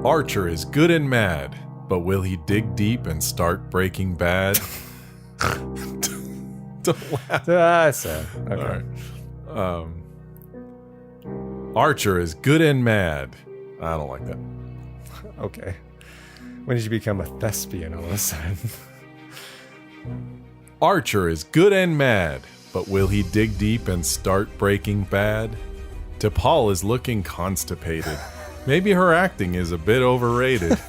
Archer is good and mad, but will he dig deep and start Breaking Bad? Don't laugh. That's sad. Okay. All right. Archer is good and mad. I don't like that. Okay. When did you become a thespian all of a sudden? Archer is good and mad, but will he dig deep and start Breaking Bad? DePaul is looking constipated. Maybe her acting is a bit overrated.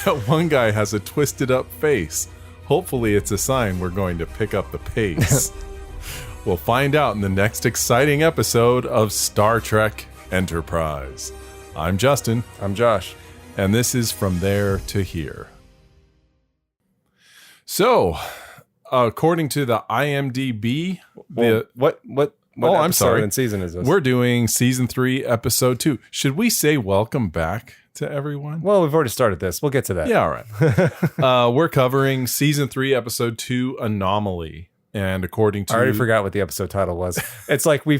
That one guy has a twisted up face. Hopefully it's a sign we're going to pick up the pace. We'll find out in the next exciting episode of Star Trek Enterprise. I'm Justin. I'm Josh. And this is From There to Here. So, according to the IMDb, what I'm sorry. and season is this? We're doing season 3, episode 2. Should we say welcome back to everyone? Well, we've already started this. We'll get to that. Yeah, all right. We're covering season 3, episode 2, Anomaly. And according to... I already forgot what the episode title was. It's like we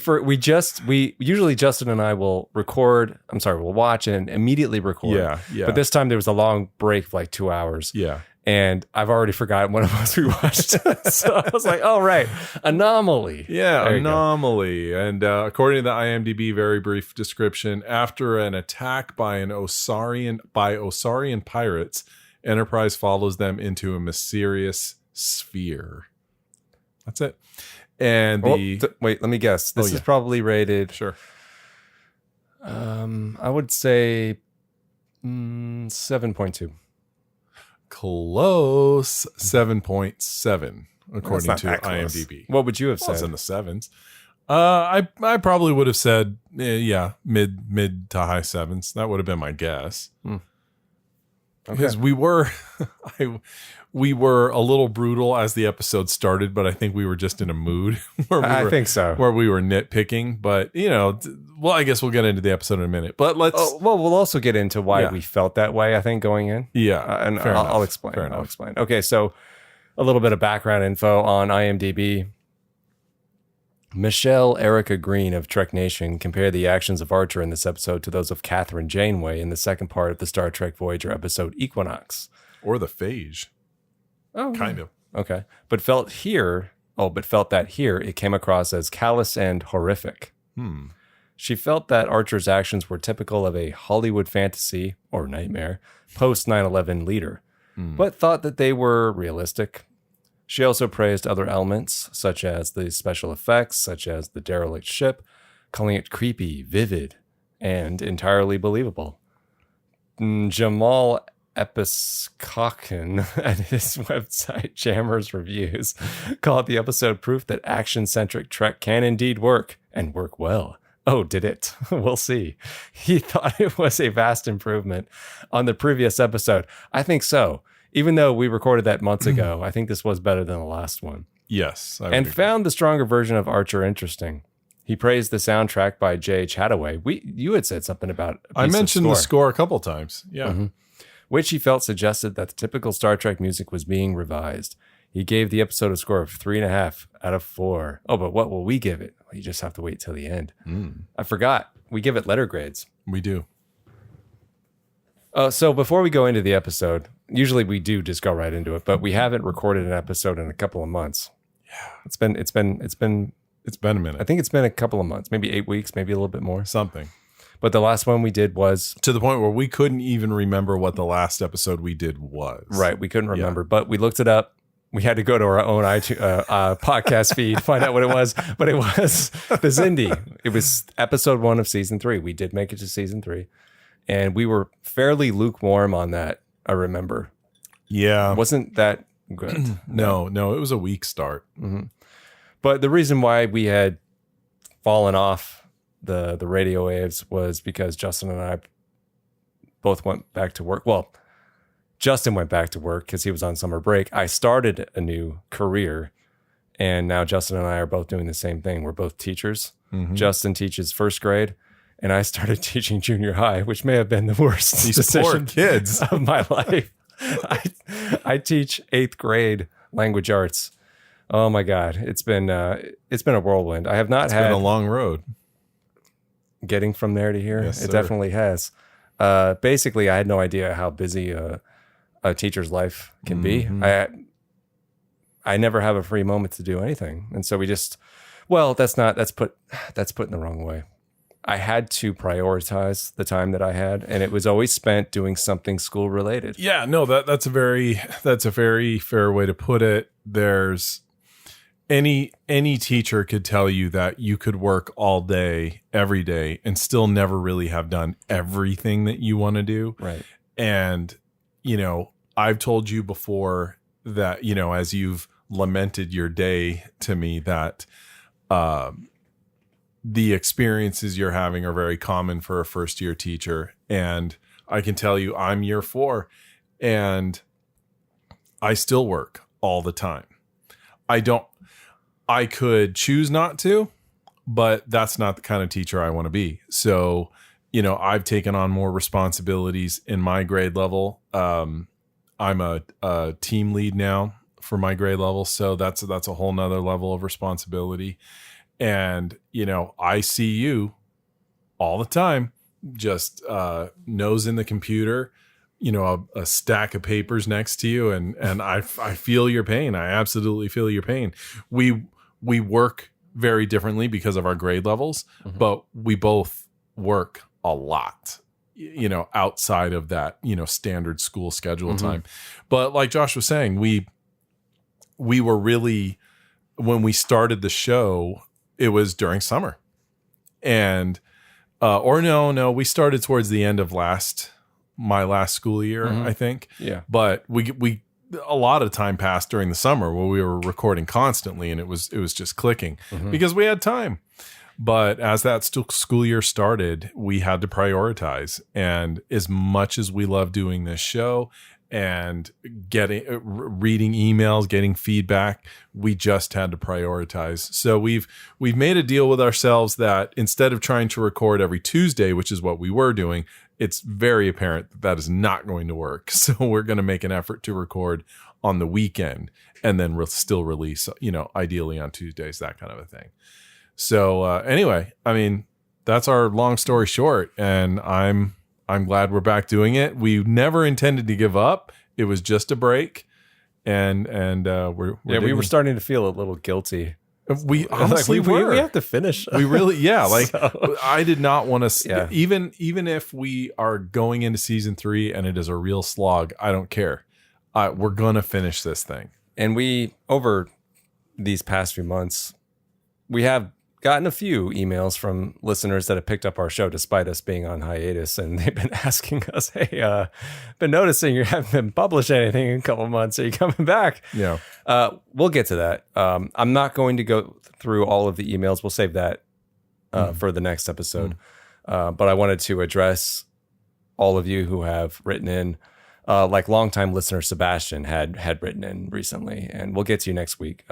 usually Justin and I will we'll watch and immediately record. Yeah. But this time there was a long break of like 2 hours. Yeah. And I've already forgotten what it was we watched. So I was like, oh, right. Anomaly. Yeah, Anomaly. And according to the IMDb, very brief description, after an attack by Osarian pirates, Enterprise follows them into a mysterious sphere. That's it. And wait, let me guess. This is probably rated. Sure. I would say 7.2. Close. 7.7 according to IMDb. What would you have said? It's in the sevens. I probably would have said mid to high sevens. That would have been my guess. Because we were we were a little brutal as the episode started, but I think we were just in a mood I think so. Where we were nitpicking, but I guess we'll get into the episode in a minute. But we'll also get into why we felt that way, I think, going in. Yeah. And I'll explain. I'll explain. Okay, so a little bit of background info on IMDb. Michelle Erica Green of Trek Nation compared the actions of Archer in this episode to those of Catherine Janeway in the second part of the Star Trek Voyager episode Equinox. Or the Phage. Oh, kind of. Okay. But felt that here it came across as callous and horrific. She felt that Archer's actions were typical of a Hollywood fantasy or nightmare post 9/11 leader, but thought that they were realistic. She also praised other elements, such as the special effects, such as the derelict ship, calling it creepy, vivid, and entirely believable. Jamal Episkokin at his website, Jammers Reviews, called the episode proof that action-centric Trek can indeed work, and work well. Oh, did it? We'll see. He thought it was a vast improvement on the previous episode. I think so. Even though we recorded that months ago, I think this was better than the last one. Yes. And found the stronger version of Archer interesting. He praised the soundtrack by Jay Chataway. You had said something about I mentioned the score a couple times. Yeah. Which he felt suggested that the typical Star Trek music was being revised. He gave the episode a score of 3.5 out of 4. Oh, but what will we give it? Well, you just have to wait till the end. I forgot. We give it letter grades. We do. So before we go into the episode, usually we do just go right into it, but we haven't recorded an episode in a couple of months. Yeah. It's been a minute. I think it's been a couple of months, maybe 8 weeks, maybe a little bit more. Something. But the last one we did was... to the point where we couldn't even remember what the last episode we did was. Right, we couldn't remember, but we looked it up. We had to go to our own iTunes, podcast feed to find out what it was, but it was the Zindi. It was episode 1 of season 3. We did make it to season 3, and we were fairly lukewarm on that, I remember. Yeah. Wasn't that good? No, it was a weak start. But the reason why we had fallen off the radio waves was because Justin and I both went back to work. Well, Justin went back to work because he was on summer break. I started a new career, and now Justin and I are both doing the same thing. We're both teachers. Justin teaches first grade, and I started teaching junior high, which may have been the worst decision kids of my life. I teach 8th grade language arts. Oh my God, it's been a whirlwind. I have not had been a long road getting from there to here. Yes, it sir. definitely has. Basically, I had no idea how busy a teacher's life can be. I never have a free moment to do anything. And so that's put in the wrong way. I had to prioritize the time that I had, and it was always spent doing something school related. Yeah, no, that's a very fair way to put it. There's any teacher could tell you that you could work all day, every day, and still never really have done everything that you want to do. Right. And, I've told you before that, as you've lamented your day to me, that the experiences you're having are very common for a first year teacher. And I can tell you I'm year 4 and I still work all the time. I could choose not to, but that's not the kind of teacher I want to be. So, I've taken on more responsibilities in my grade level. I'm a team lead now for my grade level. So that's a whole nother level of responsibility. And, I see you all the time, just nose in the computer, a stack of papers next to you. And I feel your pain. I absolutely feel your pain. We work very differently because of our grade levels, but we both work a lot, outside of that, standard school schedule time. But like Josh was saying, we were really, when we started the show, it was during summer, and we started towards the end of my last school year, I think. Yeah. But we a lot of time passed during the summer where we were recording constantly, and it was just clicking because we had time. But as that school year started, we had to prioritize. And as much as we love doing this show and reading emails, getting feedback, we just had to prioritize. So we've made a deal with ourselves that instead of trying to record every Tuesday, which is what we were doing, it's very apparent that is not going to work. So we're going to make an effort to record on the weekend and then still release, ideally on Tuesdays, that kind of a thing. So anyway, I mean, that's our long story short, and I'm glad we're back doing it. We never intended to give up. It was just a break, and we were starting to feel a little guilty. We honestly we have to finish. We really, So, I did not want to. Yeah. Even if we are going into season 3 and it is a real slog, I don't care. We're gonna finish this thing. And we, over these past few months, we have gotten a few emails from listeners that have picked up our show despite us being on hiatus, and they've been asking us, "Hey, been noticing you haven't been published anything in a couple of months. Are you coming back?" Yeah, we'll get to that. I'm not going to go through all of the emails. We'll save that for the next episode. But I wanted to address all of you who have written in. Like longtime listener Sebastian had written in recently, and we'll get to you next week,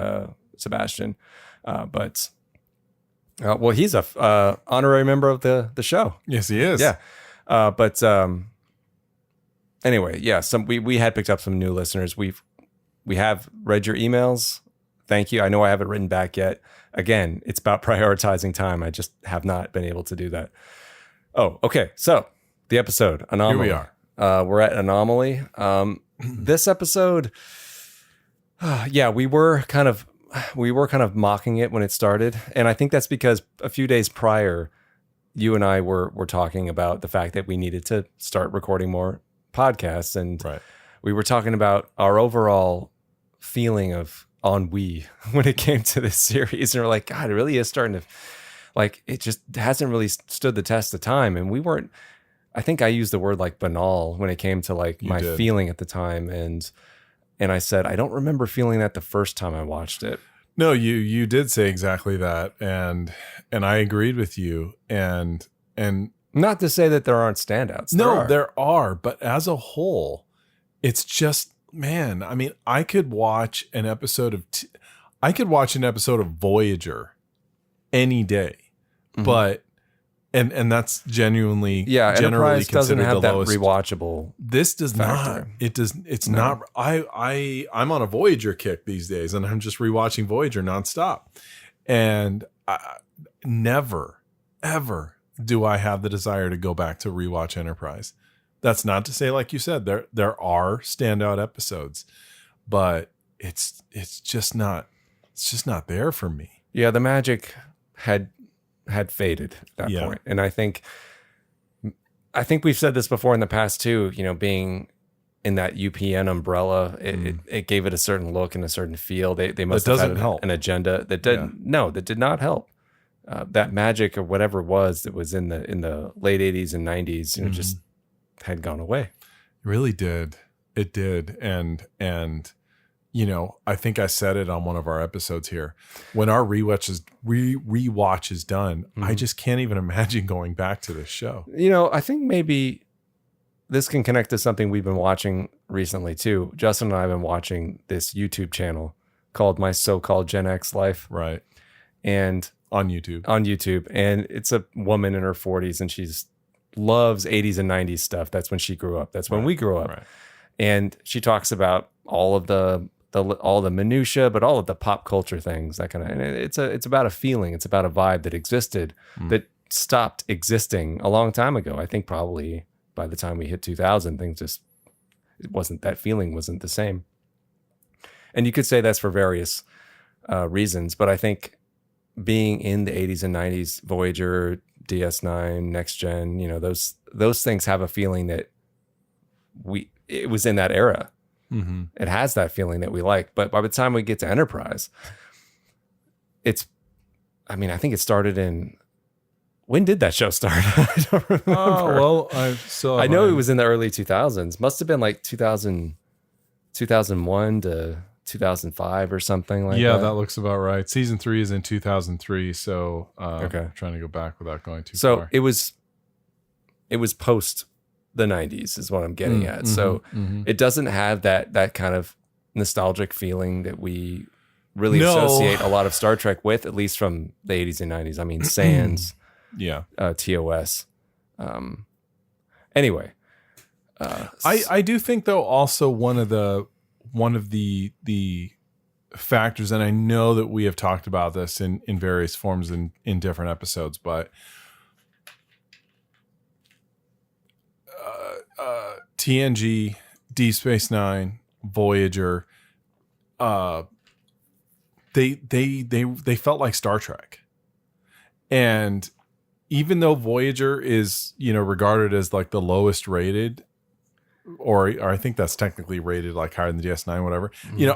Sebastian. Well, he's a honorary member of the show. Yes, he is. Yeah. Anyway, yeah. We had picked up some new listeners. We have read your emails. Thank you. I know I haven't written back yet. Again, it's about prioritizing time. I just have not been able to do that. Oh, okay. So the episode Anomaly. Here we are. We're at Anomaly. This episode, we were kind of mocking it when it started. And I think that's because a few days prior, you and I were talking about the fact that we needed to start recording more podcasts. And we were talking about our overall feeling of ennui when it came to this series. And we're like, God, it really is starting to, like, it just hasn't really stood the test of time. And we weren't, I think I used the word like banal when it came to like my feeling at the time. And I said, I don't remember feeling that the first time I watched it. No, you did say exactly that. And I agreed with you. And not to say that there aren't standouts. There are. But as a whole, it's just, man, I mean, I could watch an episode of Voyager any day, but and that's generally Enterprise doesn't have that lowest. Rewatchable. This does factor. not. It does. It's not. I'm on a Voyager kick these days, and I'm just rewatching Voyager nonstop, and I never ever do I have the desire to go back to rewatch Enterprise. That's not to say, like you said, there are standout episodes, but it's just not there for me. Yeah, the magic had faded at that point. And I think we've said this before in the past too, being in that UPN umbrella, it gave it a certain look and a certain feel. They must have had an agenda that did not help. That magic or whatever it was that was in the late 80s and 90s, just had gone away. It really did. It did. And I think I said it on one of our episodes here. When our rewatch is done, I just can't even imagine going back to this show. I think maybe this can connect to something we've been watching recently too. Justin and I have been watching this YouTube channel called My So-Called Gen X Life. Right. And on YouTube. And it's a woman in her 40s and she's loves 80s and 90s stuff. That's when she grew up. That's when we grew up. Right. And she talks about all of the minutia, but all of the pop culture things, that kind of, and it's about a feeling. It's about a vibe that existed that stopped existing a long time ago. I think probably by the time we hit 2000, that feeling wasn't the same. And you could say that's for various reasons, but I think being in the 80s and 90s, Voyager, DS9, Next Gen, those things have a feeling that it was in that era. Mm-hmm. It has that feeling that we like. But by the time we get to Enterprise, I think it started in, when did that show start? I don't remember. Oh, well, I know it was in the early 2000s. Must have been like 2001 to 2005 or something like that. Yeah, that looks about right. Season 3 is in 2003, so okay. Trying to go back without going too far. So it was post the 90s is what I'm getting at. So it doesn't have that kind of nostalgic feeling that we really associate a lot of Star Trek with, at least from the 80s and 90s. I mean, Sans, TOS. Anyway. I do think, though, also one of the factors, and I know that we have talked about this in various forms in different episodes, but TNG, Deep Space Nine, Voyager, they felt like Star Trek. And even though Voyager is, regarded as like the lowest rated, or I think that's technically rated like higher than the DS9, whatever.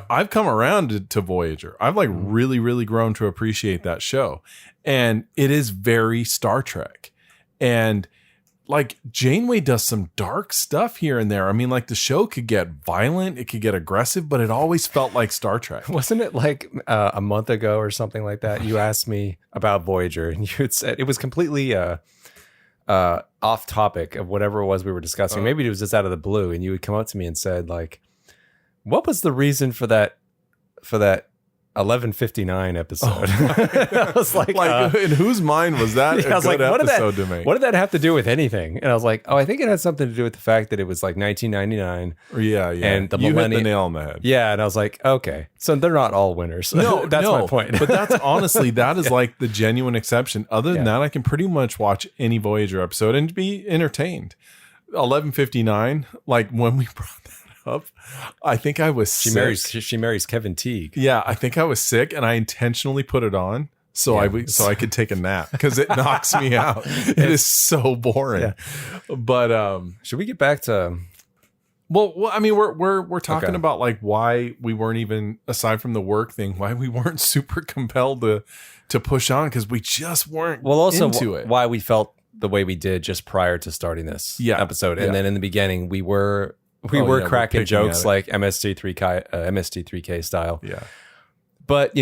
I've come around to Voyager. I've like really, really grown to appreciate that show. And it is very Star Trek. And like Janeway does some dark stuff here and there. I mean, like the show could get violent, it could get aggressive, but it always felt like Star Trek. Wasn't it like a month ago or something like that? You asked me about Voyager and you had said it was completely off topic of whatever it was we were discussing. Maybe it was just out of the blue, and you would come up to me and said, like, what was the reason for that 11:59 episode? I was like in whose mind was that a good episode to make? What did that have to do with anything? And I was like, I think it had something to do with the fact that it was like 1999. Yeah. And the you millennium. hit the nail on the head. Yeah, and I was like, okay, so they're not all winners. No, that's my point. But that's honestly, that is like the genuine exception. Other than that, I can pretty much watch any Voyager episode and be entertained. 11:59, like when we brought that up, I think I was sick. She marries Kevin Teague. Yeah, I think I was sick, and I intentionally put it on so I could take a nap because it knocks me out. It is so boring. Yeah. But should we get back to? Well, I mean, we're talking about like why we weren't even, aside from the work thing, why we weren't super compelled to push on, because we just weren't into it. Why we felt the way we did just prior to starting this episode, and then in the beginning we were cracking jokes like MST3K style. Yeah. But,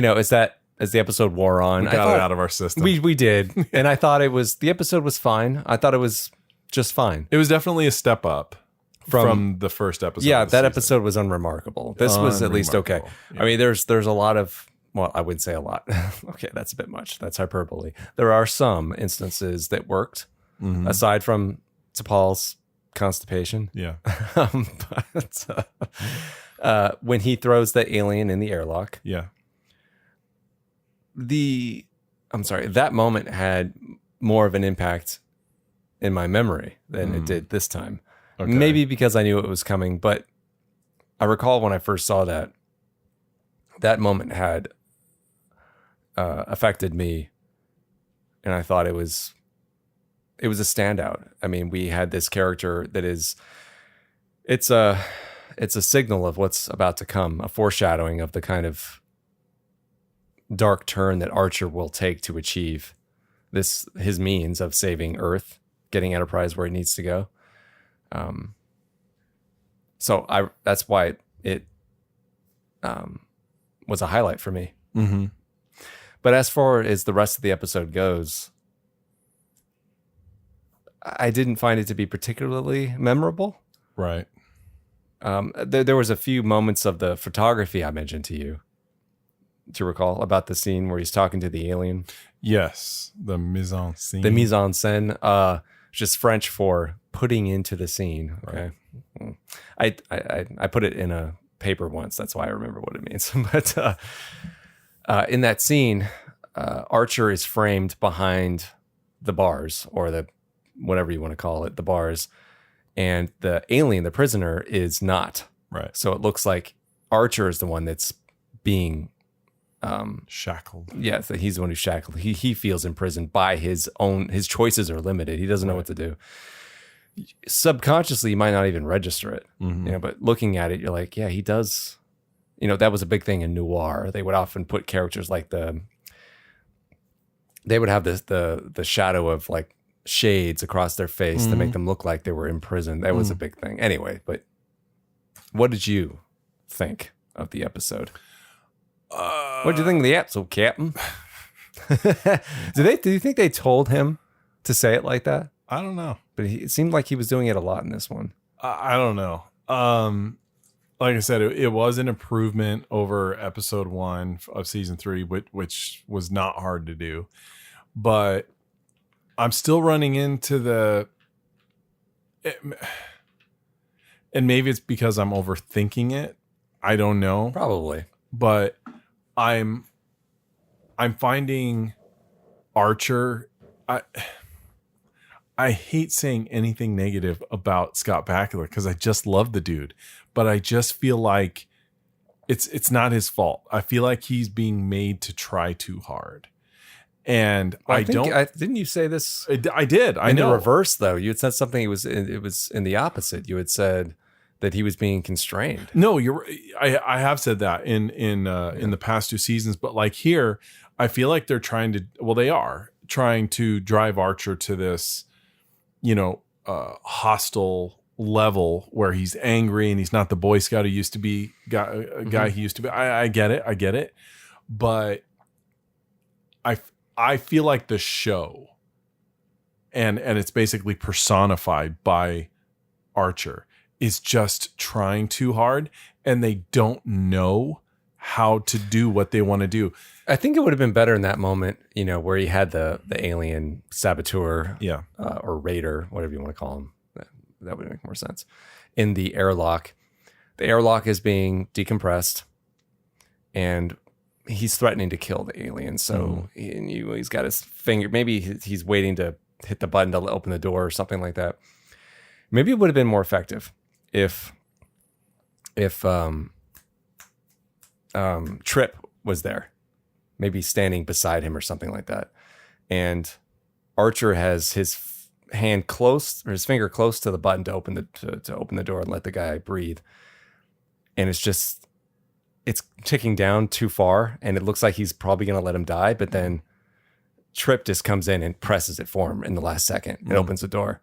as the episode wore on, we got it out of our system. We did. And I thought the episode was fine. I thought it was just fine. It was definitely a step up from the first episode. Yeah, that episode was unremarkable. This was at least okay. Yeah. I mean, there's a lot of, well, I wouldn't say a lot. Okay, that's a bit much. That's hyperbole. There are some instances that worked, aside from T'Pol's constipation. Yeah. But when he throws the alien in the airlock. Yeah. That moment had more of an impact in my memory than it did this time. Okay. Maybe because I knew it was coming, but I recall when I first saw that moment had affected me, and I thought it was a standout. I mean, we had this character that it's a signal of what's about to come, a foreshadowing of the kind of dark turn that Archer will take to achieve his means of saving Earth, getting Enterprise where it needs to go. So that's why it was a highlight for me. Mm-hmm. But as far as the rest of the episode goes, I didn't find it to be particularly memorable. Right. There was a few moments of the photography I mentioned to you. Do you recall about the scene where he's talking to the alien? Yes. The mise en scene. The mise en scène, just French for putting into the scene. Okay. Right. I put it in a paper once. That's why I remember what it means. But in that scene, Archer is framed behind the bars, or the whatever you want to call it, the bars, and the alien, the prisoner, is not. Right. So it looks like Archer is the one that's being shackled. Yeah, so he's the one who's shackled. He feels imprisoned by his choices are limited. He doesn't know what to do. Subconsciously, you might not even register it. Mm-hmm. But looking at it, you're like, yeah, he does. That was a big thing in noir. They would often put characters like they would have the shadow of like shades across their face to make them look like they were in prison. That was a big thing. Anyway, but what did you think of the episode? What did you think of the episode, Captain? Do you think they told him to say it like that? I don't know. But it seemed like he was doing it a lot in this one. I don't know. Like I said, it was an improvement over episode 1 of season 3, which was not hard to do. But I'm still running into and maybe it's because I'm overthinking it. I don't know. Probably. But I'm finding Archer. I hate saying anything negative about Scott Bakula because I just love the dude, but I just feel like it's not his fault. I feel like he's being made to try too hard, and didn't you say this? I did. I know. In the reverse, though, you had said something. It was in the opposite. You had said that he was being constrained. No, you're. I have said that in the past 2 seasons, but like here, I feel like they're trying to. Well, they are trying to drive Archer to this, hostile level where he's angry and he's not the Boy Scout he used to be. Guy he used to be. I get it, but I feel like the show, and it's basically personified by Archer, is just trying too hard, and they don't know how to do what they want to do. I think it would have been better in that moment, where he had the alien saboteur, or raider, whatever you want to call him. That would make more sense. In the airlock. The airlock is being decompressed, and he's threatening to kill the alien. So he's got his finger. Maybe he's waiting to hit the button to open the door or something like that. Maybe it would have been more effective if Trip was there, maybe standing beside him or something like that, and Archer has his hand close, or his finger close to the button to open the door and let the guy breathe, and it's ticking down too far, and it looks like he's probably going to let him die, but then Trip just comes in and presses it for him in the last second and opens the door,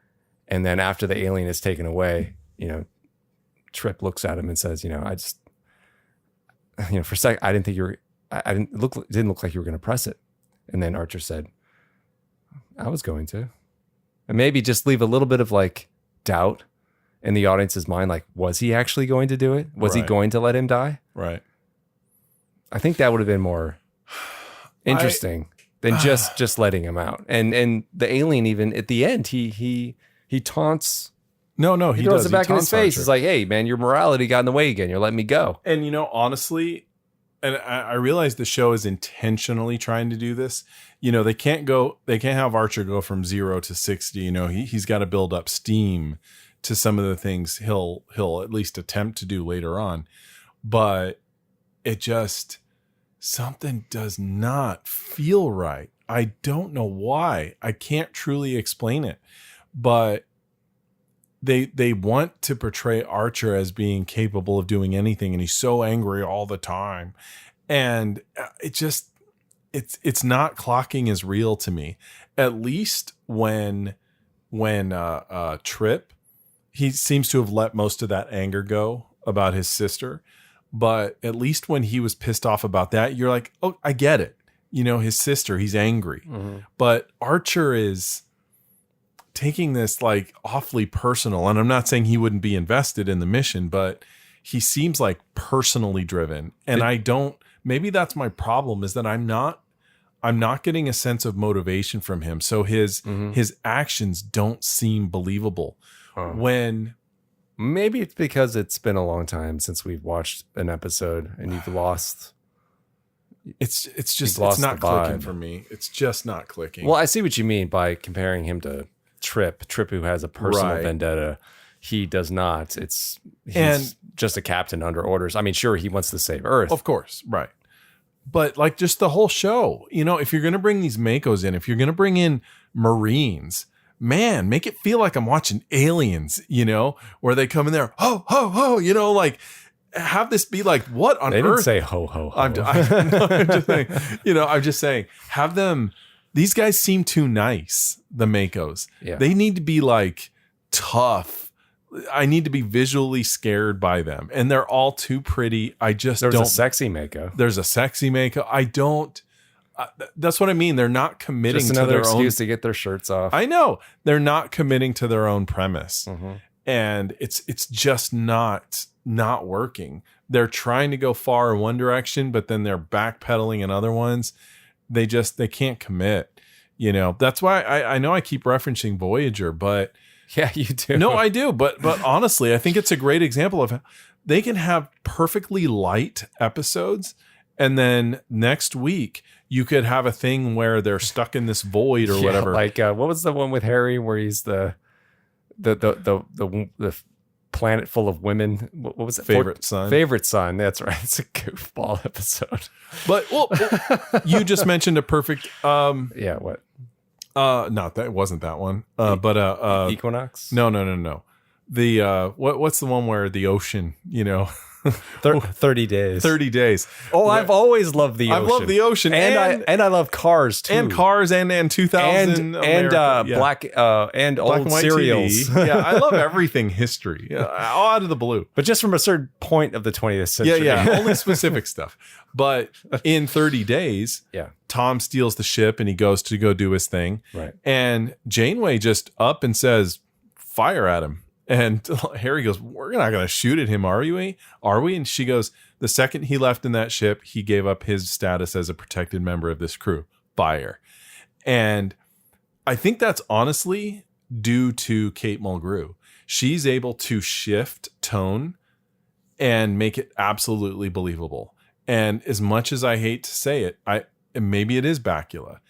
and then after the alien is taken away, Trip looks at him and says, for a second, I didn't think you were. It didn't look like you were going to press it. And then Archer said, "I was going to," and maybe just leave a little bit of like doubt in the audience's mind. Like, was he actually going to do it? Was he going to let him die? Right. I think that would have been more interesting than just letting him out. And the alien, even at the end, he taunts. No, he throws it back in his face. He's like, "Hey, man, your morality got in the way again. You're letting me go." And honestly, and I realize the show is intentionally trying to do this. You know, they can't have Archer go from 0 to 60. You know, he's got to build up steam to some of the things he'll at least attempt to do later on. But it just, something does not feel right. I don't know why. I can't truly explain it, but they want to portray Archer as being capable of doing anything, and he's so angry all the time, and it's not clocking as real to me. At least when Trip, he seems to have let most of that anger go about his sister, but at least when he was pissed off about that, you're like, oh, I get it. You know, his sister, he's angry, but Archer is taking this like awfully personal. And I'm not saying he wouldn't be invested in the mission, but he seems like personally driven. And maybe that's my problem, is that I'm not getting a sense of motivation from him. So his actions don't seem believable. When maybe it's because it's been a long time since we've watched an episode and you've lost. It's not clicking for me. It's just not clicking. Well, I see what you mean by comparing him to Trip, who has a personal vendetta. He does not. He's just a captain under orders. I mean, sure, he wants to save Earth. Of course, right. But like just the whole show, you know, if you're going to bring these Makos in, if you're going to bring in Marines, man, make it feel like I'm watching Aliens, you know, where they come in there, ho, ho, ho, you know, like have this be like, what on earth? They didn't say ho, ho, ho. I'm just saying, have them. These guys seem too nice, the Makos. Yeah. They need to be like tough. I need to be visually scared by them. And they're all too pretty. There's a sexy Mako. There's a sexy Mako. I don't. That's what I mean. They're not committing just to their excuse to get their shirts off. I know. They're not committing to their own premise. And it's just not working. They're trying to go far in one direction, but then they're backpedaling in other ones. They can't commit, you know. That's why I know I keep referencing Voyager, but yeah, you do. No, I do. But honestly, I think it's a great example of they can have perfectly light episodes, and then next week you could have a thing where they're stuck in this void or whatever. Like what was the one with Harry where he's the planet full of women? What was it? Favorite Son. Favorite Son. That's right. It's a goofball episode. But you just mentioned a perfect. Yeah. What? Not that. It wasn't that one. But Equinox. No. The what's the one where the ocean? You know. 30 days. 30 days. Oh, I've always loved the ocean. I love the ocean, and I love Cars too, and Cars, and 2000, black and old and white serials. TV. Yeah, I love everything history, all out of the blue. But just from a certain point of the 20th century. Yeah, only specific stuff. But in 30 days, Tom steals the ship and he goes to go do his thing. Right, and Janeway just up and says, "Fire at him." And Harry goes, "We're not going to shoot at him, are we? Are we?" And she goes, "The second he left in that ship, he gave up his status as a protected member of this crew. Fire." And I think that's honestly due to Kate Mulgrew. She's able to shift tone and make it absolutely believable. And as much as I hate to say it, maybe it is Bakula.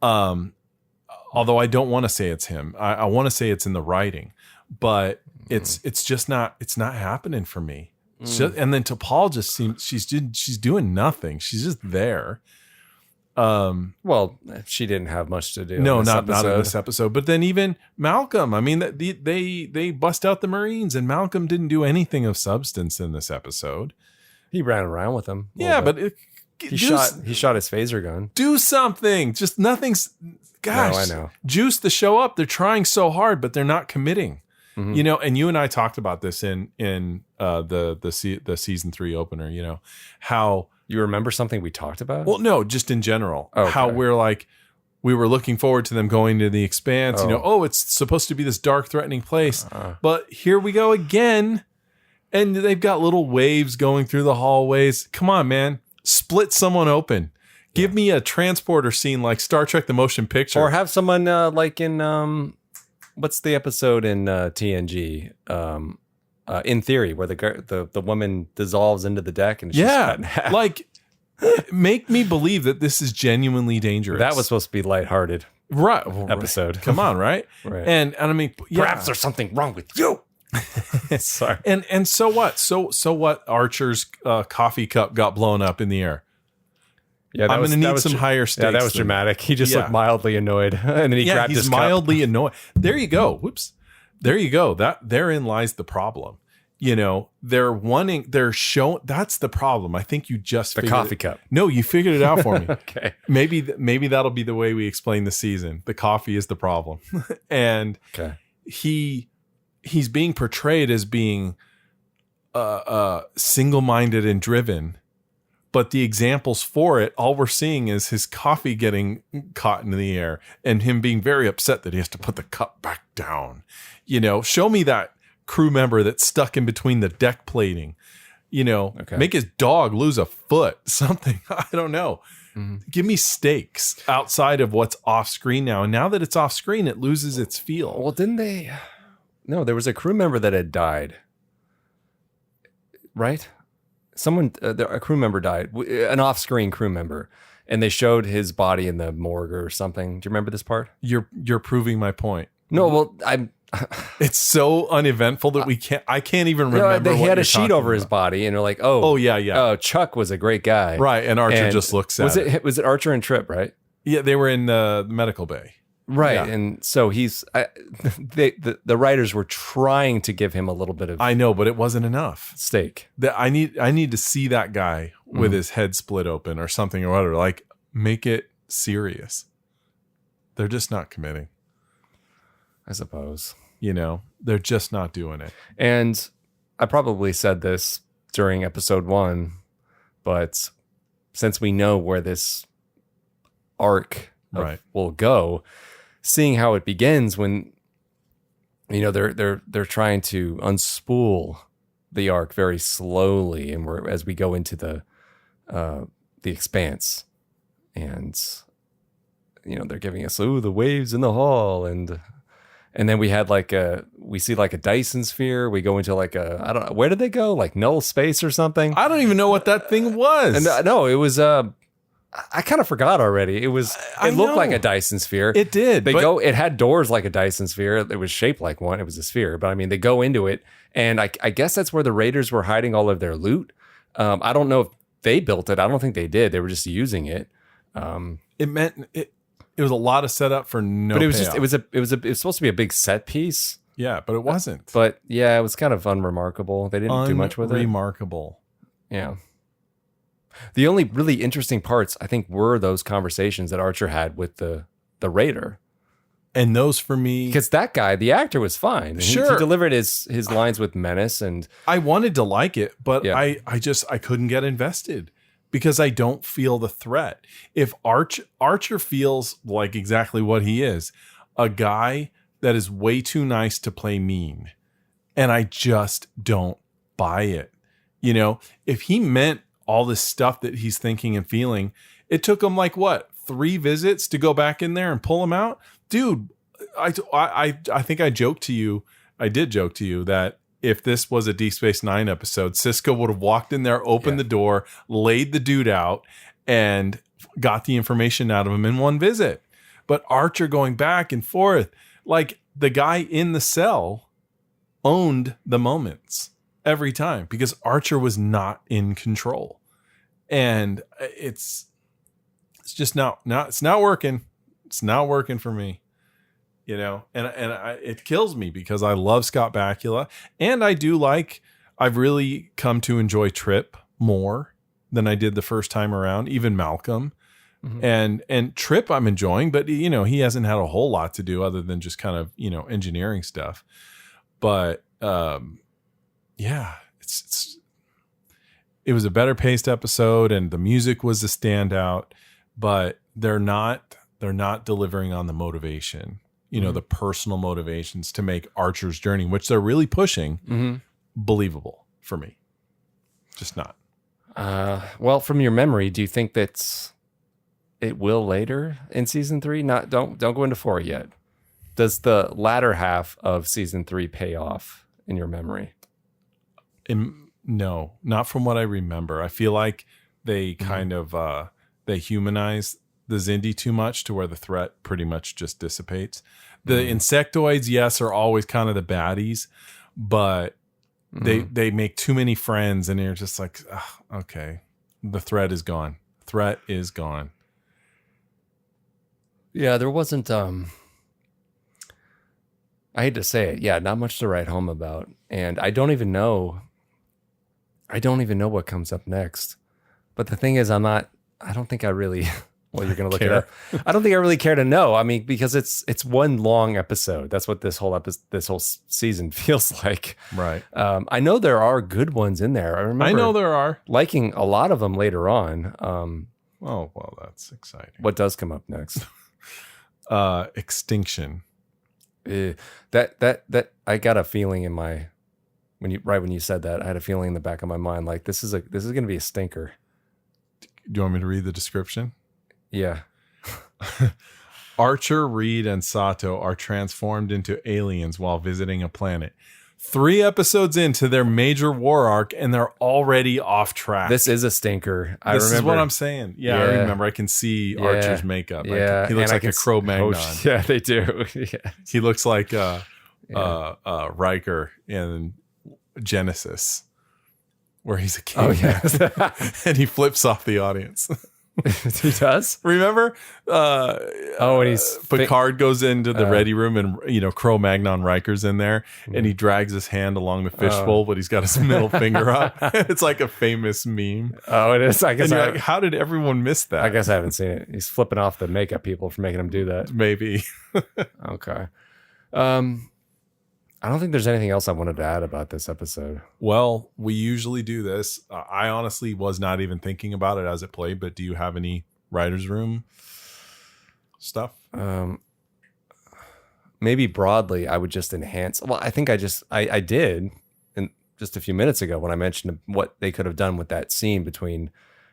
Although I don't want to say it's him. I want to say it's in the writing. But it's just not happening for me. And then T'Pol just seems she's doing nothing. She's just there. Well, she didn't have much to do. No, not in this episode. But then even Malcolm. I mean, they bust out the Marines, and Malcolm didn't do anything of substance in this episode. He ran around with them. Yeah, but he shot his phaser gun. Do something. Just nothing's. Gosh, no, I know. Juice the show up. They're trying so hard, but they're not committing. Mm-hmm. You know, and you and I talked about this in the season 3 opener. You know, how you remember something we talked about? Well, no, just in general. Okay. How we were looking forward to them going to the Expanse. You know, it's supposed to be this dark, threatening place, but here we go again, and they've got little waves going through the hallways. Come on, man, split someone open. Give me a transporter scene like Star Trek: The Motion Picture, or have someone like in. What's the episode in TNG? In Theory, where the woman dissolves into the deck and she's cut in half. Like Make me believe that this is genuinely dangerous. That was supposed to be lighthearted. Right. Episode. Come on, right? Right. And I mean, yeah. Perhaps there's something wrong with you. Sorry. And so what? So what? Archer's coffee cup got blown up in the air. Yeah, I'm going to need some higher stakes. Yeah, that was dramatic. He just looked mildly annoyed, and then he grabbed his cup. Mildly annoyed. There you go. Whoops. There you go. Therein lies the problem. You know, they're showing. That's the problem. I think you just the coffee cup. No, you figured it out for me. Okay. Maybe that'll be the way we explain the season. The coffee is the problem, and he's being portrayed as being single-minded and driven, but the examples for it, all we're seeing is his coffee getting caught in the air and him being very upset that he has to put the cup back down. You know, show me that crew member that's stuck in between the deck plating. You know, make his dog lose a foot, something. I don't know. Give me stakes outside of what's off screen now. And now that it's off screen, it loses its feel. Well, didn't they? No, there was a crew member that had died. Right? A crew member died, an off-screen crew member, and they showed his body in the morgue or something. Do you remember this part? You're proving my point. No, well, I'm. It's so uneventful that I can't even remember. He had a sheet over his body, and they're like, "Oh, yeah. Oh, Chuck was a great guy, right?" And Archer just looks at it. Was it Archer and Trip, right? Yeah, they were in the medical bay. Right, yeah. And so the writers were trying to give him a little bit of I know, but it wasn't enough stake. I need to see that guy with his head split open or something or whatever. Like, make it serious. They're just not committing. I suppose. You know, they're just not doing it. And I probably said this during episode 1, but since we know where this arc will go, seeing how it begins when, you know, they're trying to unspool the arc very slowly, and as we go into the expanse, and you know they're giving us the waves in the hall, and then we had we see a Dyson sphere. We go into I don't know, where did they go, like null space or something? I don't even know what that thing was. And no, it was I kind of forgot already. It looked like a Dyson sphere. It did. It had doors like a Dyson sphere. It was shaped like one. It was a sphere. But I mean, they go into it, and I guess that's where the Raiders were hiding all of their loot. I don't know if they built it. I don't think they did. They were just using it. It was a lot of setup for no. But it was payoff. it was supposed to be a big set piece. Yeah, but it wasn't. But yeah, it was kind of unremarkable. They didn't do much with it. Unremarkable. Yeah. The only really interesting parts, I think, were those conversations that Archer had with the Raider. And those for me... Because that guy, the actor, was fine. Sure. He delivered his lines with menace. And I wanted to like it, but I couldn't get invested because I don't feel the threat. If Archer feels like exactly what he is, a guy that is way too nice to play mean. And I just don't buy it. You know, if he meant all this stuff that he's thinking and feeling, it took him 3 visits to go back in there and pull him out. Dude, I think I did joke to you that if this was a Deep Space Nine episode, Sisko would have walked in there, opened the door, laid the dude out, and got the information out of him in one visit. But Archer going back and forth, like the guy in the cell owned the moments every time because Archer was not in control. And it's just it's not working. It's not working for me, you know, and it kills me because I love Scott Bakula, and I've really come to enjoy Trip more than I did the first time around, even Malcolm. Mm-hmm. And Trip I'm enjoying, but you know, he hasn't had a whole lot to do other than just kind of, you know, engineering stuff. But yeah, it was a better paced episode and the music was a standout, but they're not delivering on the motivation, you know, the personal motivations to make Archer's journey, which they're really pushing, believable for me. Just not. Well, from your memory, do you think that it will later in season 3? Don't go into 4 yet. Does the latter half of season 3 pay off in your memory? No, not from what I remember. I feel like they kind of they humanize the Xindi too much to where the threat pretty much just dissipates. The insectoids, yes, are always kind of the baddies, but they make too many friends, and you're just like, okay, the threat is gone. Threat is gone. Yeah, there wasn't. I hate to say it. Yeah, not much to write home about, and I don't even know what comes up next. But the thing is, I don't think I really. Well, you're going to look it up. I don't think I really care to know. I mean, because it's one long episode. That's what this whole season feels like. Right. I know there are good ones in there. I know there are. Liking a lot of them later on. Oh, well, that's exciting. What does come up next? Extinction. That I got a feeling in my when you said that, I had a feeling in the back of my mind like this is going to be a stinker. Do you want me to read the description? Yeah. Archer, Reed, and Sato are transformed into aliens while visiting a planet. 3 episodes into their major war arc, and they're already off track. This is a stinker. This is what I'm saying. Yeah, I remember. I can see Archer's makeup. He looks like a Cro-Magnon. Yeah, they do. Yeah. He looks like Riker in Genesis, where he's a king. Oh, yeah. And he flips off the audience. He does. Remember? When he's Picard goes into the ready room, and Cro-Magnon Riker's in there, and he drags his hand along the fishbowl, but he's got his middle finger up. It's like a famous meme. Oh, it is. I guess. And you're like, how did everyone miss that? I guess I haven't seen it. He's flipping off the makeup people for making him do that. Maybe. Okay. I don't think there's anything else I wanted to add about this episode. Well, we usually do this. I honestly was not even thinking about it as it played, but do you have any writer's room stuff? Maybe broadly, I would just enhance. Well, I think I did just a few minutes ago when I mentioned what they could have done with that scene between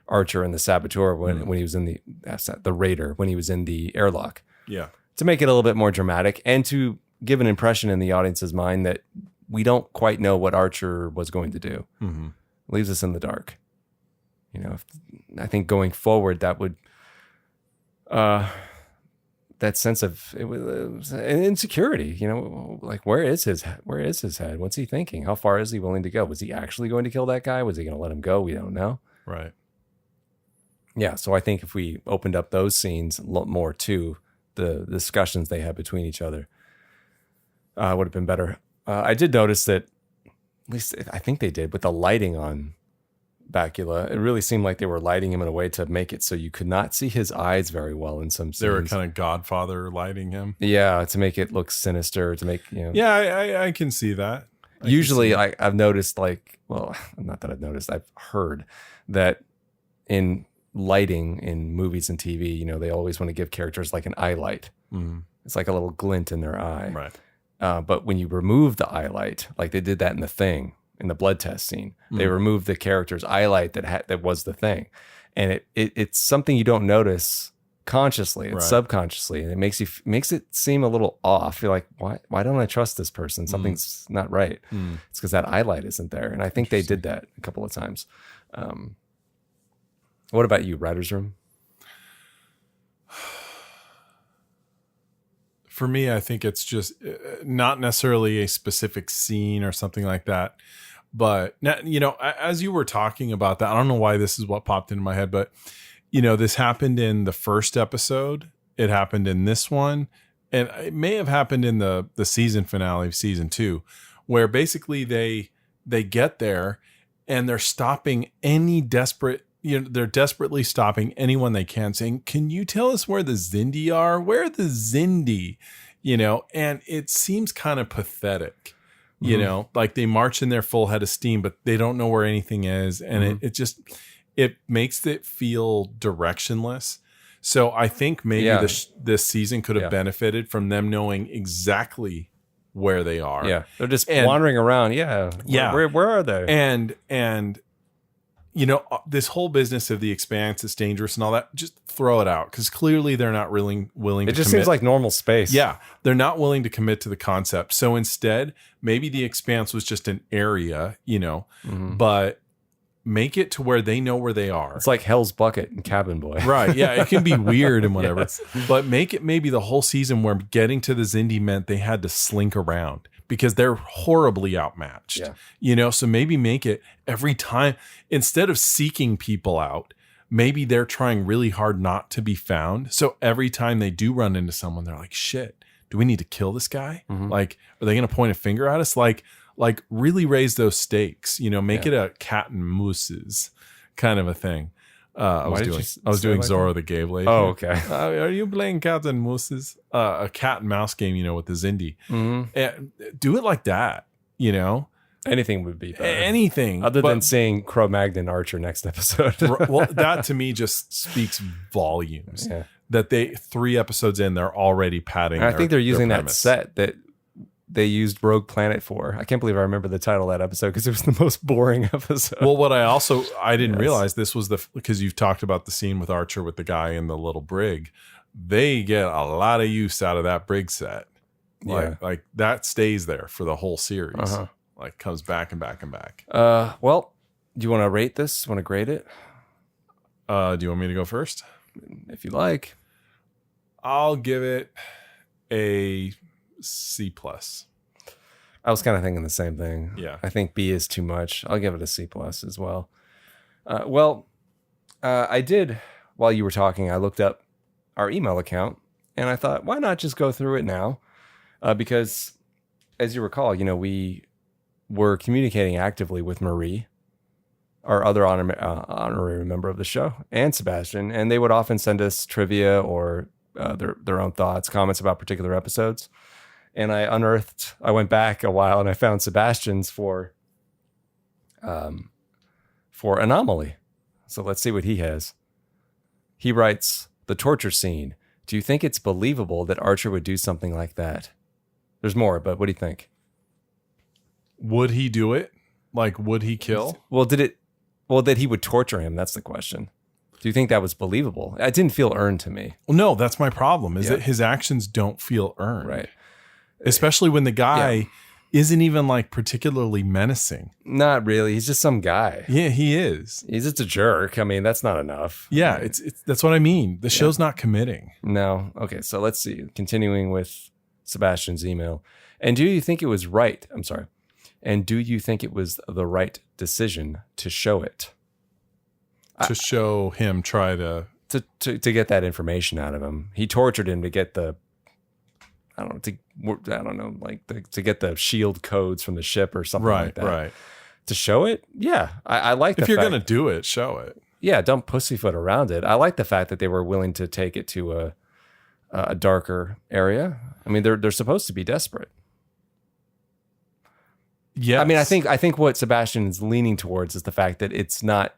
Archer and the saboteur when he was in the raider, when he was in the airlock. Yeah. To make it a little bit more dramatic and to give an impression in the audience's mind that we don't quite know what Archer was going to do. Mm-hmm. Leaves us in the dark. I think going forward, that would, that sense of insecurity, like where is his head? What's he thinking? How far is he willing to go? Was he actually going to kill that guy? Was he going to let him go? We don't know. Right. Yeah. So I think if we opened up those scenes a lot more to the discussions they had between each other, would have been better. I did notice that, at least I think they did, with the lighting on Bakula, it really seemed like they were lighting him in a way to make it so you could not see his eyes very well in some scenes. They were kind of Godfather lighting him. Yeah, to make it look sinister, to make, Yeah, I can see that. Usually I've noticed, not that I've noticed, I've heard that in lighting in movies and TV, they always want to give characters like an eye light. Mm-hmm. It's like a little glint in their eye. Right. But when you remove the eye light, like they did that in The Thing, in the blood test scene, they removed the character's eye light that was the thing. And it's something you don't notice consciously, it's subconsciously. And it makes it seem a little off. You're like, why don't I trust this person? Something's not right. It's because that eye light isn't there. And I think they did that a couple of times. What about you, writer's room? For me, I think it's just not necessarily a specific scene or something like that. But, as you were talking about that, I don't know why this is what popped into my head, but, this happened in the first episode. It happened in this one. And it may have happened in the season finale of season 2, where basically they get there and they're stopping any they're desperately stopping anyone they can, saying, can you tell us where the Xindi are? Where are the Xindi? And it seems kind of pathetic, like they march in their full head of steam, but they don't know where anything is. And it makes it feel directionless. So I think maybe this season could have benefited from them knowing exactly where they are. Yeah. They're just wandering around. Yeah. Yeah. Where are they? And this whole business of the expanse, it's dangerous and all that, just throw it out, because clearly they're not really willing to commit. It just seems like normal space. Yeah. They're not willing to commit to the concept. So instead, maybe the expanse was just an area, but make it to where they know where they are. It's like Hell's Bucket and Cabin Boy. Right. Yeah. It can be weird and whatever, Yes. but make it maybe the whole season where getting to the Zindi meant they had to slink around because they're horribly outmatched, so maybe make it every time, instead of seeking people out, maybe they're trying really hard not to be found. So every time they do run into someone, they're like, shit, do we need to kill this guy? Like, are they going to point a finger at us? Like really raise those stakes, make it a cat and mooses kind of a thing. I was doing like Zorro the Gay Blade. Oh, okay. Are you playing cat and mooses? A cat and mouse game, with the Zindi. And do it like that, Anything would be better. Anything. Other than seeing Cro-Magnon Archer next episode. Well, that to me just speaks volumes. Yeah. That 3 episodes in, they're already padding. I think they're using that premise. set that they used Rogue Planet for. I can't believe I remember the title of that episode because it was the most boring episode. Well, what I didn't realize this was because you've talked about the scene with Archer with the guy in the little brig. They get a lot of use out of that brig set. Like that stays there for the whole series. Like comes back and back and back. Well, do you want to rate this? Want to grade it? Do you want me to go first? If you like. I'll give it a C+. I was kind of thinking the same thing. Yeah. I think B is too much. I'll give it a C+ as well. I did, while you were talking, I looked up our email account and I thought, why not just go through it now? Because as you recall, we were communicating actively with Marie, our other honorary member of the show, and Sebastian, and they would often send us trivia or their own thoughts, comments about particular episodes. And I went back a while and I found Sebastian's for Anomaly. So let's see what he has. He writes, the torture scene. Do you think it's believable that Archer would do something like that? There's more, but what do you think? Would he do it? Like, would he kill? Well, that he would torture him. That's the question. Do you think that was believable? It didn't feel earned to me. Well, no, that's my problem is that his actions don't feel earned. Right. Especially when the guy isn't even like particularly menacing. Not really. He's just some guy. Yeah, he is. He's just a jerk. I mean, that's not enough. Yeah, it's that's what I mean. The show's not committing. No. Okay, so let's see. Continuing with Sebastian's email. And do you think it was right? I'm sorry. And do you think it was the right decision to show it? To show him try to get that information out of him. He tortured him to get to get the shield codes from the ship or something like that. Right. To show it? Yeah. I like if you're going to do it, show it. Yeah, don't pussyfoot around it. I like the fact that they were willing to take it to a darker area. I mean, they're supposed to be desperate. Yeah. I mean, I think what Sebastian is leaning towards is the fact that it's not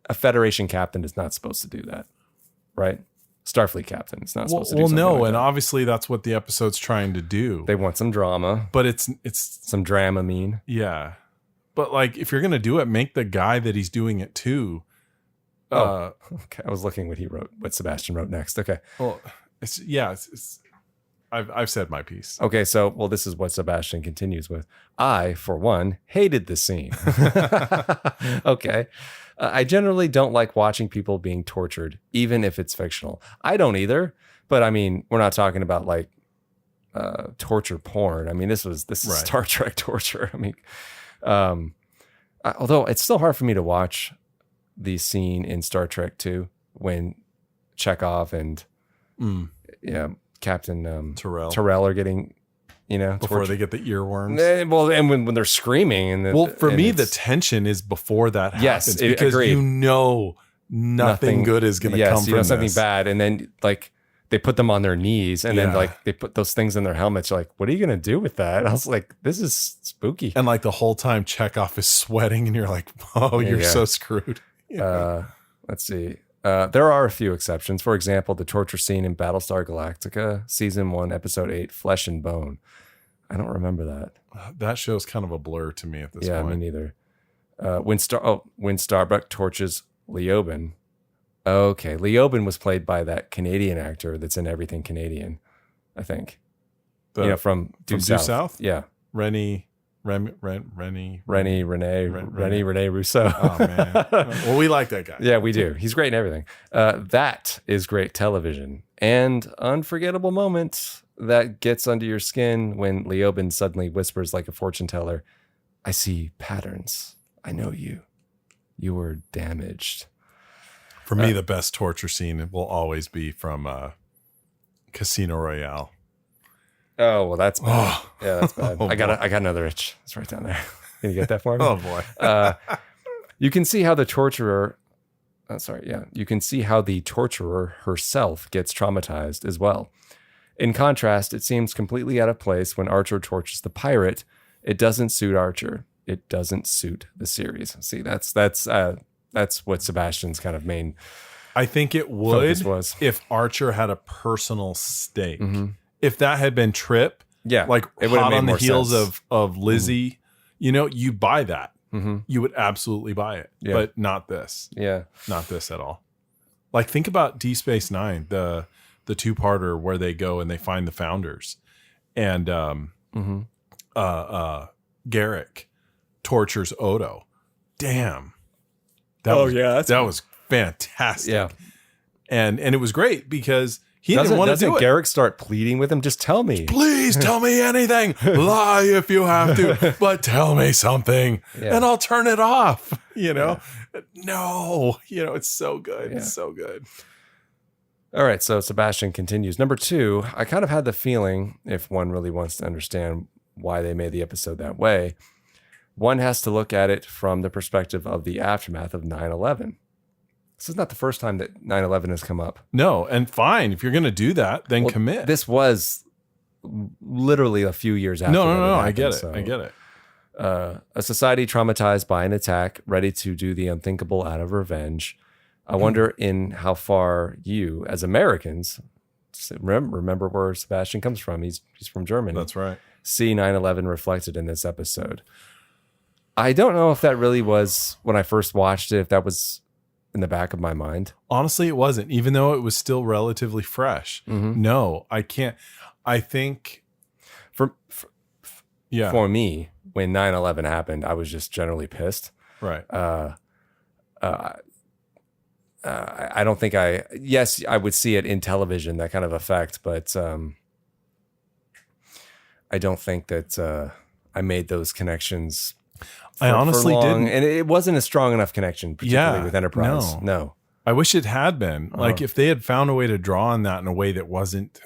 a Federation captain is not supposed to do that, right? Starfleet captain is not supposed to do something like and that. obviously that's what the episode's trying to do. They want some drama, but it's some Dramamine. Yeah, but like if you're gonna do it, make the guy that he's doing it to. Okay. I was looking what Sebastian wrote next. Okay. Well, I've said my piece. Okay, so this is what Sebastian continues with. I, for one, hated the scene. Okay. I generally don't like watching people being tortured, even if it's fictional. I don't either, but I mean, we're not talking about like torture porn. I mean, this is right. Star Trek torture. I mean, although it's still hard for me to watch the scene in Star Trek 2 when Chekhov and Captain Terrell are getting, before tortured. they get the earworms. And when they're screaming. For me, the tension is before that happens. Because agreed. Nothing good is going to come from something this. bad. And then like they put them on their knees and then like they put those things in their helmets. You're like, what are you going to do with that? I was like, this is spooky. And like the whole time Chekhov is sweating and you're like, oh, you're so screwed. Let's see. There are a few exceptions. For example, the torture scene in Battlestar Galactica, Season 1, Episode 8, Flesh and Bone. I don't remember that. That show's kind of a blur to me at this point. Yeah, me neither. When Starbuck torches Leoben. Okay, Leoben was played by that Canadian actor that's in Everything Canadian, I think. From Due South. Yeah. Rennie Rene Rousseau. Oh man. Well, we like that guy. Yeah, we do. He's great in everything. That is great television. And unforgettable moment that gets under your skin when Leoben suddenly whispers like a fortune teller, I see patterns. I know you. You were damaged. For me, the best torture scene will always be from Casino Royale. Oh, well, that's bad. Yeah, that's bad. I got another itch. It's right down there. Can you get that for me? Oh boy. You can see how the torturer. You can see how the torturer herself gets traumatized as well. In contrast, it seems completely out of place when Archer tortures the pirate. It doesn't suit Archer. It doesn't suit the series. See, that's what Sebastian's kind of main. I think it would was. If Archer had a personal stake. Mm-hmm. If that had been Trip, like it hot on the heels of Lizzie, you buy that. Mm-hmm. You would absolutely buy it, but not this. Yeah, not this at all. Like think about D Space Nine, the two-parter where they go and they find the founders, and Garrick tortures Odo. Damn. That was fantastic. Yeah. And it was great because he didn't want to do it. Doesn't Garrick start pleading with him? Just tell me. Please tell me anything. Lie if you have to, but tell me something and I'll turn it off. No, it's so good. Yeah. It's so good. All right. So Sebastian continues. Number 2, I kind of had the feeling, if one really wants to understand why they made the episode that way, one has to look at it from the perspective of the aftermath of 9/11. This is not the first time that 9/11 has come up. No, and fine. If you're going to do that, then commit. This was literally a few years after. No. I get it. I get it. A society traumatized by an attack, ready to do the unthinkable out of revenge. I wonder in how far you, as Americans, remember where Sebastian comes from. He's from Germany. That's right. See 9/11 reflected in this episode. I don't know if that really was, when I first watched it, if that was in the back of my mind. Honestly, it wasn't, even though it was still relatively fresh. Mm-hmm. No, I can't. I think for me, when 9/11 happened, I was just generally pissed. Right. I don't think I would see it in television, that kind of effect, but I don't think that I made those connections. I honestly didn't. And it wasn't a strong enough connection, particularly with Enterprise. No. I wish it had been. Like if they had found a way to draw on that in a way that wasn't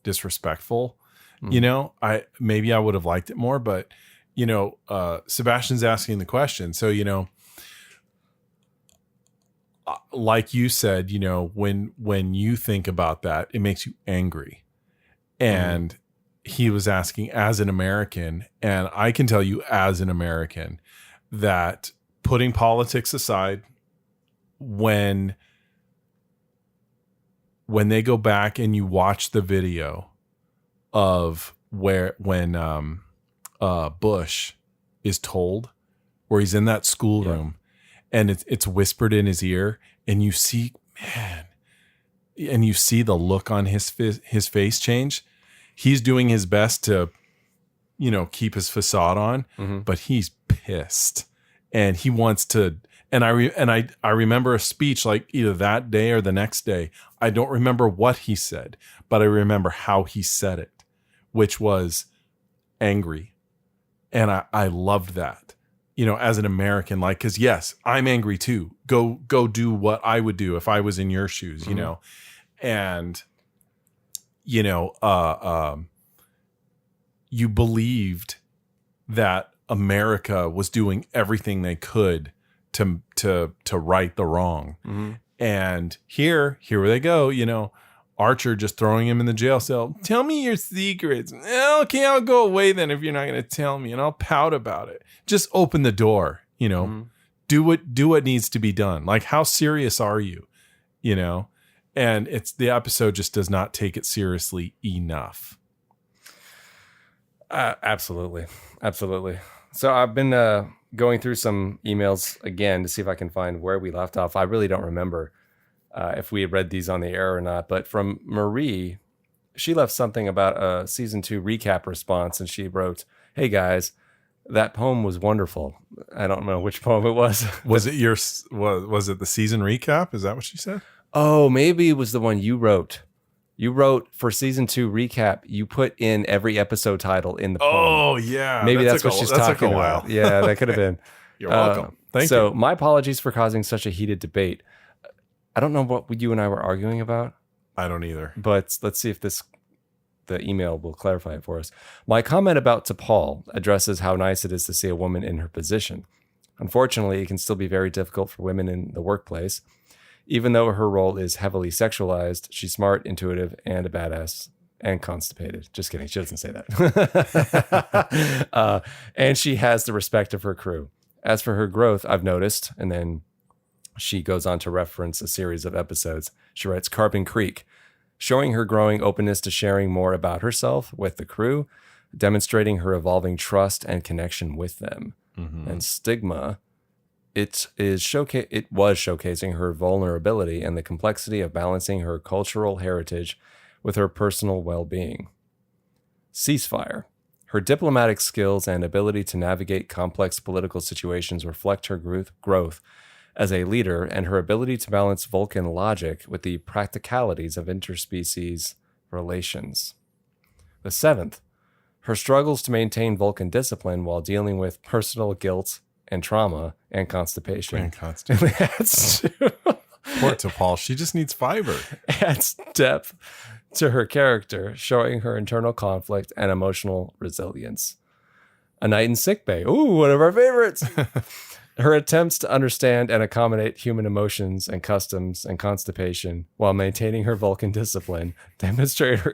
disrespectful, maybe I would have liked it more. But, Sebastian's asking the question. So, like you said, when you think about that, it makes you angry. And he was asking as an American, and I can tell you as an American that putting politics aside, when they go back and you watch the video of when Bush is told, where he's in that schoolroom and it's whispered in his ear, and you see, and you see the look on his face change. He's doing his best to, keep his facade on, but he's pissed, and he wants to. And I remember a speech like either that day or the next day. I don't remember what he said, but I remember how he said it, which was angry, and I loved that. As an American, like, because yes, I'm angry too. Go do what I would do if I was in your shoes, and. You believed that America was doing everything they could to right the wrong. Mm-hmm. And here they go, Archer just throwing him in the jail cell. Tell me your secrets. Okay, I'll go away then if you're not going to tell me, and I'll pout about it. Just open the door, do what needs to be done. Like, how serious are you, And the episode just does not take it seriously enough. Absolutely. So I've been going through some emails again to see if I can find where we left off. I really don't remember if we had read these on the air or not. But from Marie, she left something about a season 2 recap response, and she wrote, Hey guys, that poem was wonderful. I don't know which poem it was. Was it was it the season recap? Is that what she said? Oh, maybe it was the one you wrote. You wrote for season 2 recap. You put in every episode title in the poem. Oh yeah, maybe that's what she's talking about. Yeah, that could have been. You're welcome. Thank you. So my apologies for causing such a heated debate. I don't know what you and I were arguing about. I don't either. But let's see if the email will clarify it for us. My comment about T'Pol addresses how nice it is to see a woman in her position. Unfortunately, it can still be very difficult for women in the workplace. Even though her role is heavily sexualized, she's smart, intuitive, and a badass, and constipated. Just kidding. She doesn't say that. And she has the respect of her crew. As for her growth, I've noticed, and then she goes on to reference a series of episodes. She writes, Carbon Creek, showing her growing openness to sharing more about herself with the crew, demonstrating her evolving trust and connection with them. Mm-hmm. And Stigma, it was showcasing her vulnerability and the complexity of balancing her cultural heritage with her personal well-being. Ceasefire, her diplomatic skills and ability to navigate complex political situations reflect her growth as a leader and her ability to balance Vulcan logic with the practicalities of interspecies relations. The 7th, her struggles to maintain Vulcan discipline while dealing with personal guilt and trauma and constipation. Poor T'Pol, she just needs fiber. Adds depth to her character, showing her internal conflict and emotional resilience. A Night in Sickbay. Ooh, one of our favorites. Her attempts to understand and accommodate human emotions and customs and constipation while maintaining her Vulcan discipline demonstrate her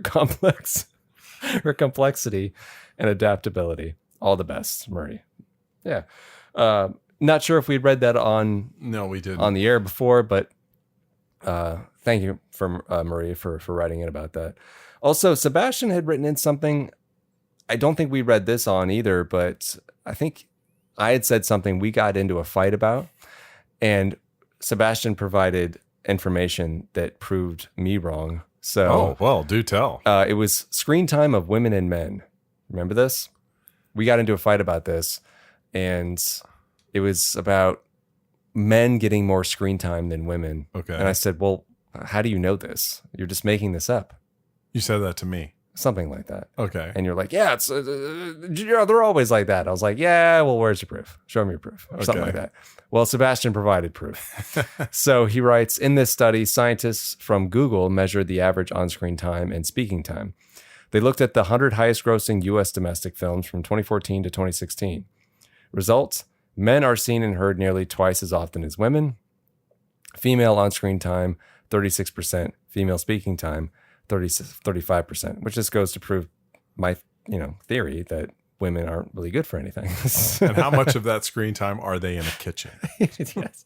complexity and adaptability. All the best, Murray. Yeah. Not sure if we'd read that No, we didn't. on the air before, but thank you for Marie for writing in about that. Also, Sebastian had written in something. I don't think we read this on either, but I think I had said something we got into a fight about, and Sebastian provided information that proved me wrong. So, do tell. It was screen time of women and men. Remember this? We got into a fight about this, and it was about men getting more screen time than women. Okay. And I said, well, how do you know this? You're just making this up. You said that to me. Something like that. Okay. And you're like, yeah, it's they're always like that. I was like, yeah, well, where's your proof? Show me your proof. Or something like that. Well, Sebastian provided proof. So he writes, in this study, scientists from Google measured the average on-screen time and speaking time. They looked at the 100 highest grossing U.S. domestic films from 2014 to 2016. Results, men are seen and heard nearly twice as often as women. Female on-screen time, 36%. Female speaking time, 35%, which just goes to prove my theory that women aren't really good for anything. And how much of that screen time are they in a kitchen? Yes.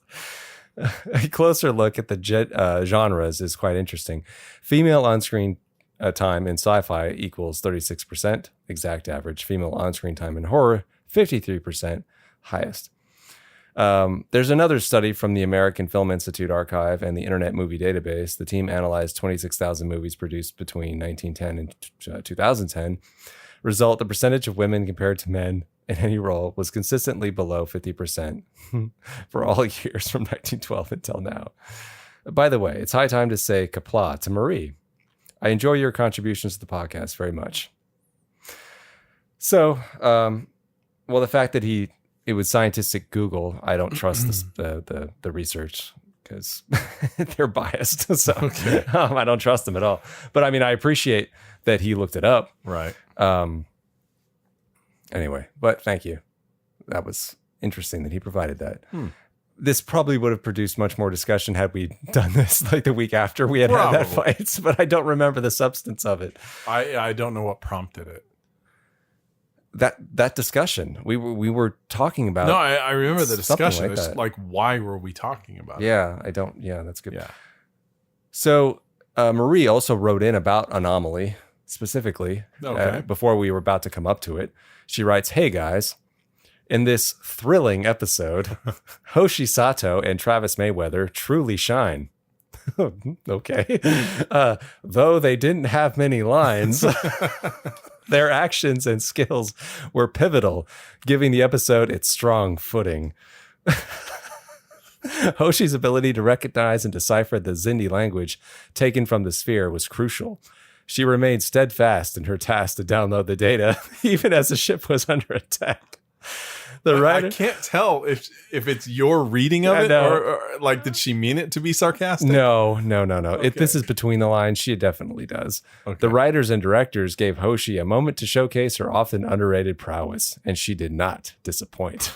A closer look at the genres is quite interesting. Female on-screen time in sci-fi equals 36%, exact average. Female on-screen time in horror, 53%, highest. There's another study from the American Film Institute Archive and the Internet Movie Database. The team analyzed 26,000 movies produced between 1910 and 2010. Result, the percentage of women compared to men in any role was consistently below 50% for all years from 1912 until now. By the way, it's high time to say Kapla to Marie. I enjoy your contributions to the podcast very much. So, the fact that it was scientific Google, I don't trust the research because they're biased. So okay. I don't trust them at all. But I mean, I appreciate that he looked it up. Right. Anyway, but thank you. That was interesting that he provided that. This probably would have produced much more discussion had we done this like the week after we had that fight, but I don't remember the substance of it. I don't know what prompted it. That discussion we were talking about. No, I remember the discussion. Like it's like, why were we talking about it? Yeah, I don't. Yeah, that's good. Yeah. So Marie also wrote in about Anomaly specifically. Okay. Before we were about to come up to it, she writes, "Hey guys, in this thrilling episode, Hoshi Sato and Travis Mayweather truly shine." Okay. Though they didn't have many lines, their actions and skills were pivotal, giving the episode its strong footing. Hoshi's ability to recognize and decipher the Zindi language taken from the sphere was crucial. She remained steadfast in her task to download the data, even as the ship was under attack. The writer, I can't tell if it's your reading of it or like, did she mean it to be sarcastic? No. Okay. This is between the lines. She definitely does. Okay. The writers and directors gave Hoshi a moment to showcase her often underrated prowess, and she did not disappoint.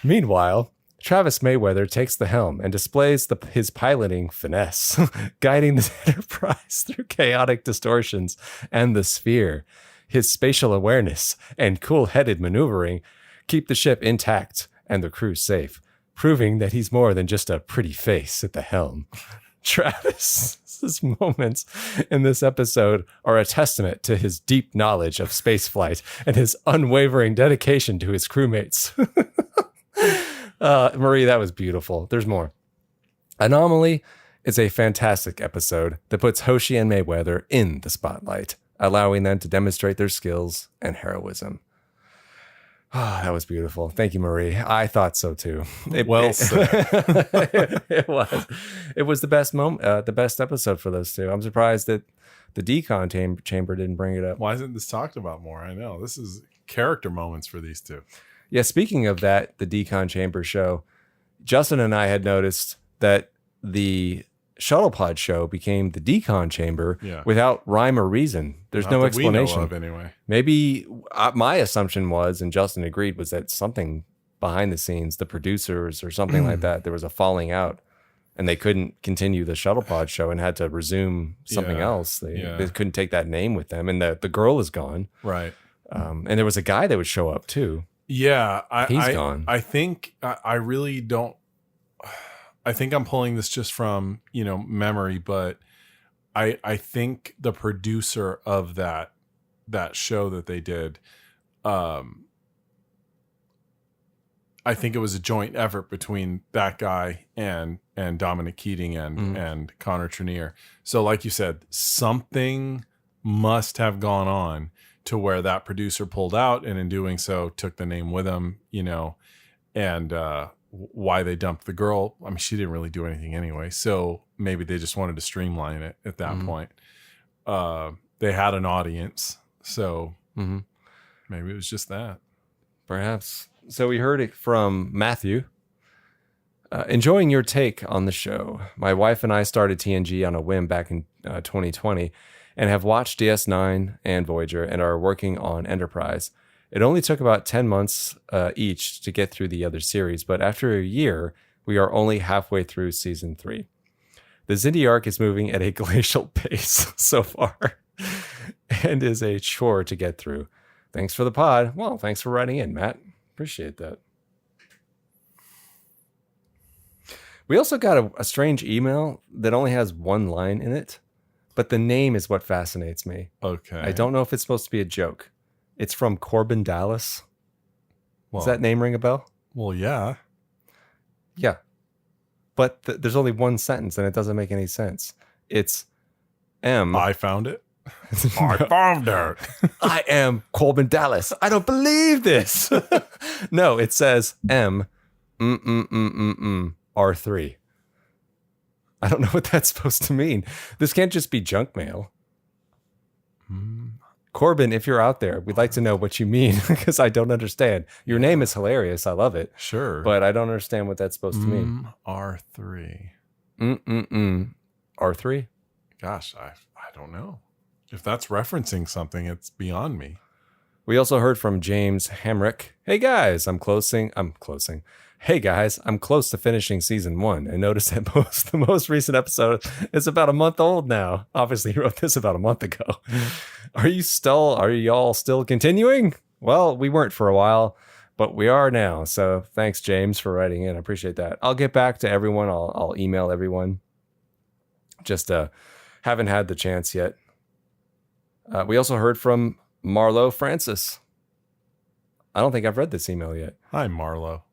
Meanwhile, Travis Mayweather takes the helm and displays his piloting finesse, guiding the Enterprise through chaotic distortions and the sphere. His spatial awareness and cool-headed maneuvering keep the ship intact and the crew safe, proving that he's more than just a pretty face at the helm. Travis's moments in this episode are a testament to his deep knowledge of spaceflight and his unwavering dedication to his crewmates. Marie, that was beautiful. There's more. Anomaly is a fantastic episode that puts Hoshi and Mayweather in the spotlight, allowing them to demonstrate their skills and heroism. Oh, that was beautiful. Thank you, Marie. I thought so too. Well said. It was. It was the best moment, the best episode for those two. I'm surprised that the decon chamber didn't bring it up. Why isn't this talked about more? I know this is character moments for these two. Yeah. Speaking of that, the decon chamber show, Justin and I had noticed that the shuttle pod show became the decon chamber without rhyme or reason. There's Not no that explanation. We know of, anyway. Maybe my assumption was, and Justin agreed, was that something behind the scenes, the producers or something like that, there was a falling out and they couldn't continue the shuttle pod show and had to resume something else. They couldn't take that name with them, and the girl is gone. Right. And there was a guy that would show up too. Yeah. He's gone. I think I really don't. I think I'm pulling this just from, memory, but I think the producer of that show that they did, I think it was a joint effort between that guy and Dominic Keating and Connor Trenier. So like you said, something must have gone on to where that producer pulled out, and in doing so took the name with him, and why they dumped the girl. I mean, she didn't really do anything anyway. So maybe they just wanted to streamline it at that point. They had an audience. So maybe it was just that. Perhaps. So we heard it from Matthew. Enjoying your take on the show. My wife and I started TNG on a whim back in 2020 and have watched DS9 and Voyager and are working on Enterprise. It only took about 10 months each to get through the other series, but after a year, we are only halfway through season 3. The Zindi arc is moving at a glacial pace so far and is a chore to get through. Thanks for the pod. Well, thanks for writing in, Matt. Appreciate that. We also got a strange email that only has one line in it, but the name is what fascinates me. Okay. I don't know if it's supposed to be a joke. It's from Corbin Dallas. Well, Does that name ring a bell? Well, yeah. Yeah. But there's only one sentence and it doesn't make any sense. It's M. I found it. I found it. I am Corbin Dallas. I don't believe this. No, it says M. R3. I don't know what that's supposed to mean. This can't just be junk mail. Corbin, if you're out there, we'd like to know what you mean, because I don't understand. Your name is hilarious. I love it. Sure. But I don't understand what that's supposed to mean. R3. R3? Gosh, I don't know. If that's referencing something, it's beyond me. We also heard from James Hamrick. Hey guys, I'm closing. Hey guys, I'm close to finishing season 1 and noticed that the most recent episode is about a month old now. Obviously, he wrote this about a month ago. Are y'all still continuing? Well, we weren't for a while, but we are now. So thanks, James, for writing in. I appreciate that. I'll get back to everyone. I'll email everyone. Just haven't had the chance yet. We also heard from Marlo Francis. I don't think I've read this email yet. Hi, Marlo.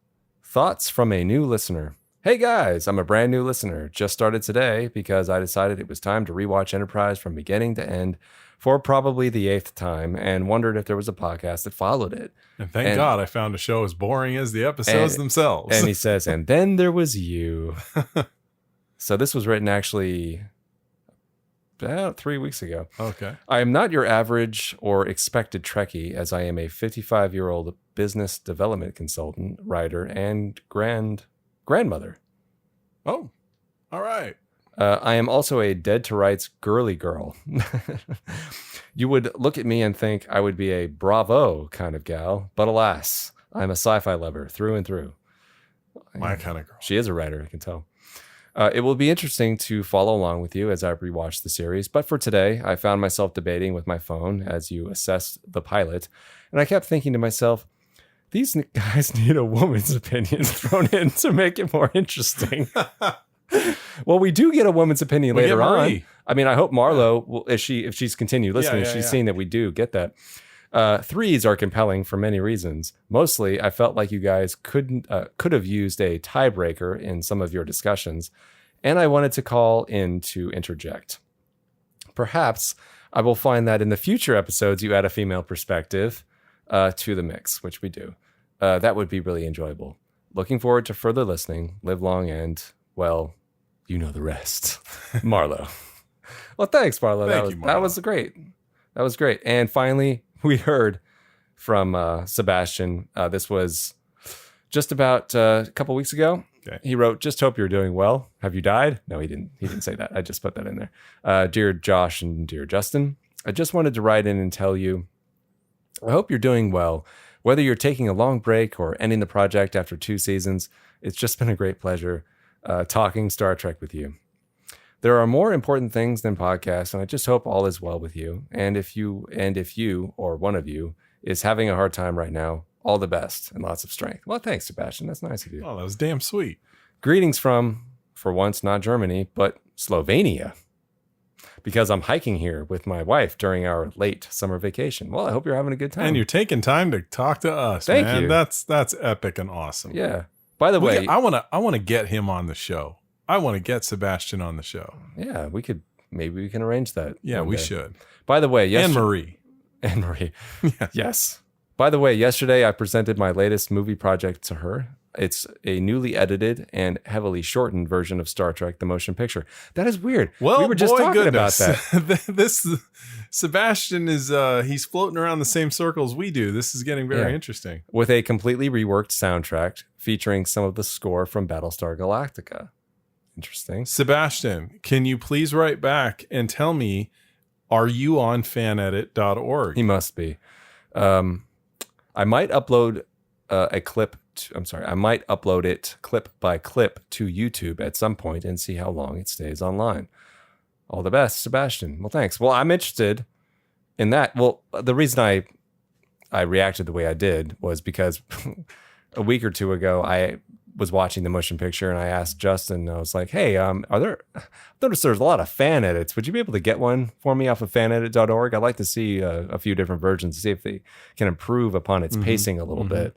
Thoughts from a new listener. Hey guys, I'm a brand new listener. Just started today because I decided it was time to rewatch Enterprise from beginning to end for probably the 8th time and wondered if there was a podcast that followed it. And thank God I found a show as boring as the episodes themselves. And he says, and then there was you. So this was written actually about 3 weeks ago. Okay. I am not your average or expected Trekkie, as I am a 55-year-old business development consultant, writer, and grandmother. Oh, all right. I am also a dead to rights girly girl. You would look at me and think I would be a bravo kind of gal, but alas, I'm a sci-fi lover through and through. My kind of girl. She is a writer, I can tell. It will be interesting to follow along with you as I rewatch the series, but for today, I found myself debating with my phone as you assessed the pilot, and I kept thinking to myself, these guys need a woman's opinion thrown in to make it more interesting. Well, we do get a woman's opinion later on. I mean, I hope Marlo, will, if she's continued listening, she's seen that we do get that. Threes are compelling for many reasons. Mostly, I felt like you guys could have used a tiebreaker in some of your discussions, and I wanted to call in to interject. Perhaps I will find that in the future episodes you add a female perspective to the mix, which we do. That would be really enjoyable. Looking forward to further listening. Live long and, well, you know the rest. Marlo. Well, thanks, Marlo. Marlo. That was great. That was great. And finally, we heard from Sebastian. This was just about a couple weeks ago. Okay. He wrote, just hope you're doing well. Have you died? No, he didn't. He didn't say that. I just put that in there. Dear Josh and dear Justin, I just wanted to write in and tell you, I hope you're doing well. Whether you're taking a long break or ending the project after 2 seasons, it's just been a great pleasure talking Star Trek with you. There are more important things than podcasts, and I just hope all is well with you. And if you or one of you is having a hard time right now, all the best and lots of strength. Well, thanks, Sebastian. That's nice of you. Oh, that was damn sweet. Greetings from, for once, not Germany, but Slovenia. Because I'm hiking here with my wife during our late summer vacation. Well, I hope you're having a good time. And you're taking time to talk to us. Thank man. you. That's epic and awesome. Yeah. By the way, I want to get him on the show. I want to get Sebastian on the show. Yeah, maybe we can arrange that. Yeah, we should. By the way, And Marie. Yes. By the way, yesterday I presented my latest movie project to her. It's a newly edited and heavily shortened version of Star Trek: The Motion Picture. That is weird. Well, we were just talking about that. This Sebastian is he's floating around the same circles we do. This is getting very interesting. With a completely reworked soundtrack featuring some of the score from Battlestar Galactica. Interesting. Sebastian, can you please write back and tell me, are you on fanedit.org? He must be. I might upload a clip. I might upload it clip by clip to YouTube at some point and see how long it stays online. All the best, Sebastian. Well, thanks. Well, I'm interested in that. Well, the reason I reacted the way I did was because a week or two ago, I was watching the motion picture and I asked Justin, I was like, hey, I noticed there's a lot of fan edits. Would you be able to get one for me off of fanedit.org? I'd like to see a few different versions to see if they can improve upon its pacing a little bit.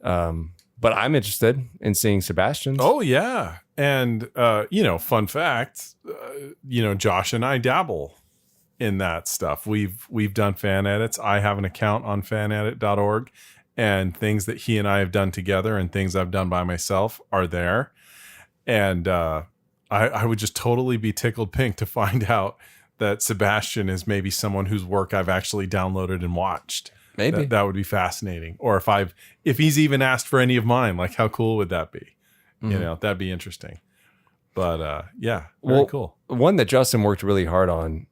But I'm interested in seeing Sebastian's. Oh, yeah. And, fun fact, Josh and I dabble in that stuff. We've done fan edits. I have an account on fanedit.org. And things that he and I have done together and things I've done by myself are there. And I would just totally be tickled pink to find out that Sebastian is maybe someone whose work I've actually downloaded and watched. Maybe. That would be fascinating. Or if he's even asked for any of mine, like how cool would that be? Mm-hmm. That'd be interesting. But very cool. One that Justin worked really hard on,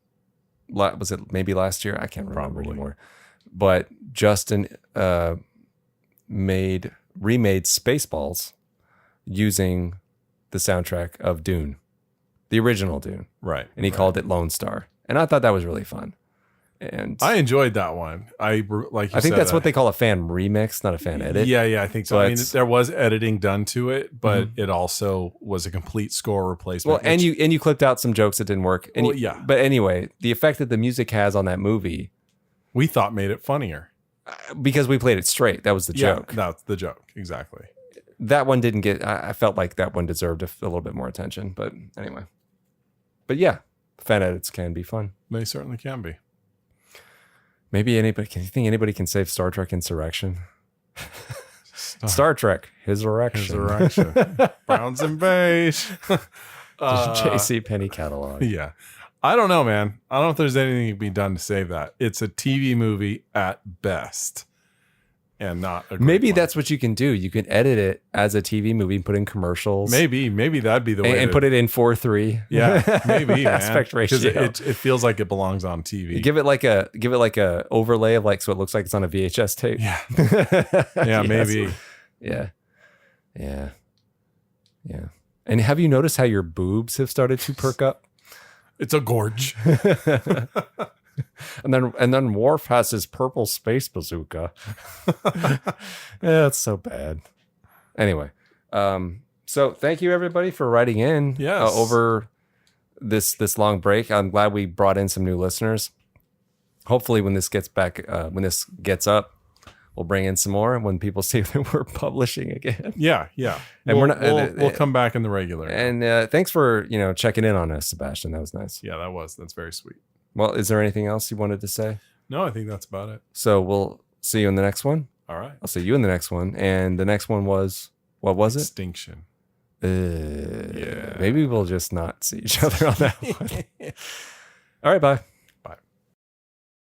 was it maybe last year? I can't remember anymore. But Justin remade Spaceballs using the soundtrack of Dune, the original Dune. Right. And he called it Lone Star. And I thought that was really fun. And I enjoyed that one. I think that's what they call a fan remix, not a fan edit. Yeah, I think so. But there was editing done to it, but it also was a complete score replacement. Well, and you clipped out some jokes that didn't work. But anyway, the effect that the music has on that movie, we thought made it funnier because we played it straight. That was the joke. That's the joke. Exactly. that one didn't get. I felt like that one deserved a little bit more attention. But anyway, but yeah, fan edits can be fun. They certainly can be. Maybe anybody. Can you think anybody can save Star Trek Insurrection? Star Trek His Erection. Browns and beige. JC Penney catalog. Yeah. I don't know, man. I don't know if there's anything to be done to save that. It's a TV movie at best. And not a great Maybe one. that's what you can do. You can edit it as a TV movie and put in commercials. Maybe that'd be the way. And put it in 4:3. Yeah, maybe aspect ratio. Because it feels like it belongs on TV. You give it like a overlay of like so it looks like it's on a VHS tape. Yeah, yeah, maybe. Yeah. And have you noticed how your boobs have started to perk up? It's a gorge. And then Worf has his purple space bazooka. Yeah, it's so bad. Anyway, so thank you everybody for writing in over this long break. I'm glad we brought in some new listeners. Hopefully when this gets up, we'll bring in some more when people see that we're publishing again. Yeah. And we'll come back in the regular. And thanks for checking in on us, Sebastian. That was nice. Yeah, that's very sweet. Well, is there anything else you wanted to say? No, I think that's about it. So we'll see you in the next one. All right. I'll see you in the next one. And the next one was, what was it? Extinction. Yeah. Maybe we'll just not see each other on that one. All right, bye.